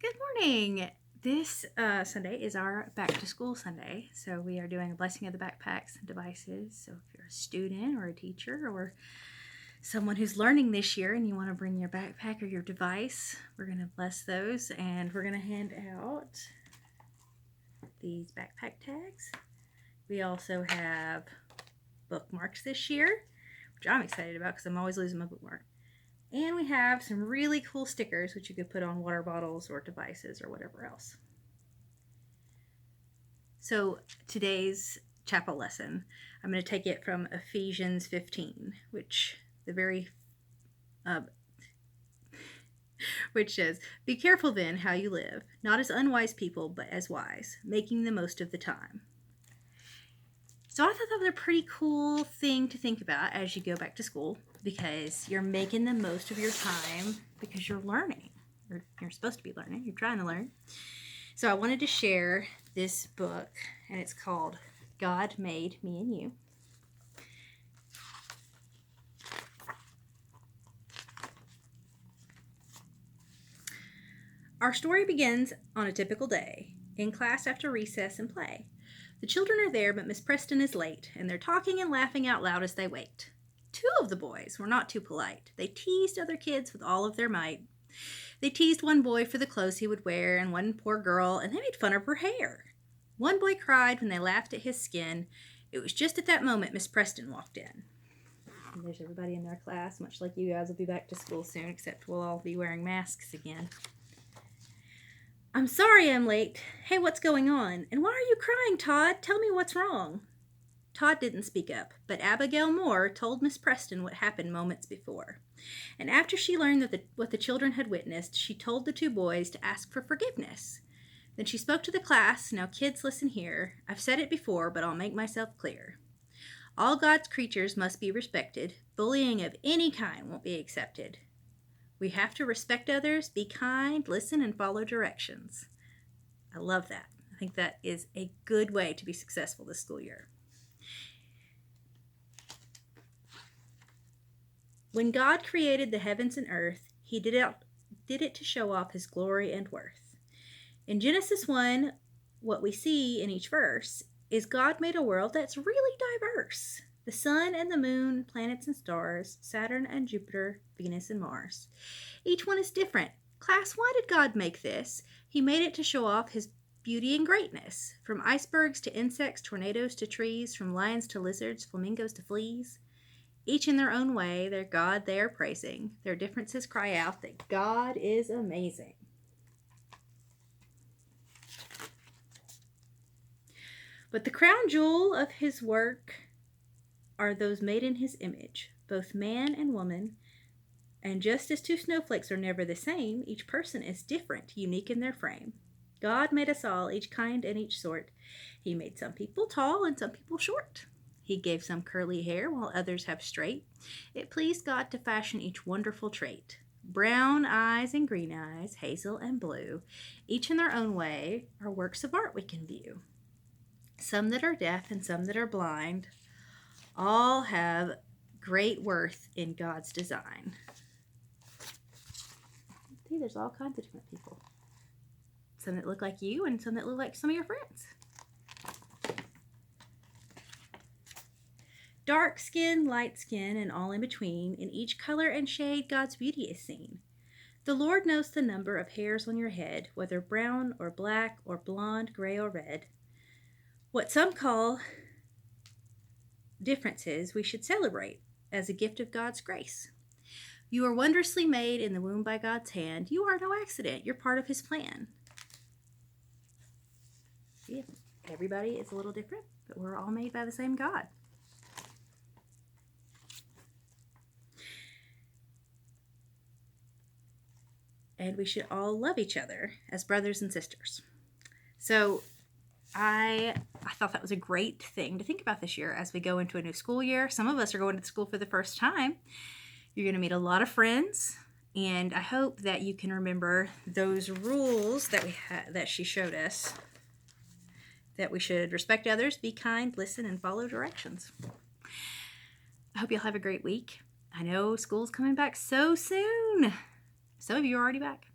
Good morning. This Sunday is our back to school Sunday. So we are doing a blessing of the backpacks and devices. So if you're a student or a teacher or someone who's learning this year and you want to bring your backpack or your device, we're going to bless those and we're going to hand out these backpack tags. We also have bookmarks this year, which I'm excited about because I'm always losing my bookmark. And we have some really cool stickers which you could put on water bottles or devices or whatever else. So today's chapel lesson, I'm going to take it from Ephesians 15, which says, "Be careful then how you live, not as unwise people, but as wise, making the most of the time." So I thought that was a pretty cool thing to think about as you go back to school, because you're making the most of your time because you're learning, or you're supposed to be learning, you're trying to learn. So I wanted to share this book, and it's called God Made Me and You. Our story begins on a typical day, in class after recess and play. The children are there, but Miss Preston is late, and they're talking and laughing out loud as they wait. Two of the boys were not too polite. They teased other kids with all of their might. They teased one boy for the clothes he would wear, and one poor girl, and they made fun of her hair. One boy cried when they laughed at his skin. It was just at that moment Miss Preston walked in. And there's everybody in their class, much like you guys will be back to school soon, except we'll all be wearing masks again. "I'm sorry I'm late. Hey, what's going on? And why are you crying, Todd? Tell me what's wrong." Todd didn't speak up, but Abigail Moore told Miss Preston what happened moments before. And after she learned what the children had witnessed, she told the two boys to ask for forgiveness. Then she spoke to the class. "Now, kids, listen here. I've said it before, but I'll make myself clear. All God's creatures must be respected. Bullying of any kind won't be accepted. We have to respect others, be kind, listen, and follow directions." I love that. I think that is a good way to be successful this school year. When God created the heavens and earth, He did it to show off His glory and worth. In Genesis 1, what we see in each verse is God made a world that's really diverse. The sun and the moon, planets and stars, Saturn and Jupiter, Venus and Mars. Each one is different. Class, why did God make this? He made it to show off His beauty and greatness. From icebergs to insects, tornadoes to trees, from lions to lizards, flamingos to fleas. Each in their own way, their God they are praising. Their differences cry out that God is amazing. But the crown jewel of His work are those made in His image, both man and woman. And just as two snowflakes are never the same, each person is different, unique in their frame. God made us all, each kind and each sort. He made some people tall and some people short. He gave some curly hair while others have straight. It pleased God to fashion each wonderful trait. Brown eyes and green eyes, hazel and blue, each in their own way, are works of art we can view. Some that are deaf and some that are blind, all have great worth in God's design. See, there's all kinds of different people. Some that look like you and some that look like some of your friends. Dark skin, light skin, and all in between, in each color and shade God's beauty is seen. The Lord knows the number of hairs on your head, whether brown or black or blonde, gray or red. What some call differences we should celebrate as a gift of God's grace. You are wondrously made in the womb by God's hand. You are no accident. You're part of His plan. See, everybody is a little different, but we're all made by the same God. And we should all love each other as brothers and sisters. So I thought that was a great thing to think about this year as we go into a new school year. Some of us are going to school for the first time. You're going to meet a lot of friends, and I hope that you can remember those rules that she showed us, that we should respect others, be kind, listen, and follow directions. I hope you'll have a great week. I know school's coming back so soon. Some of you are already back.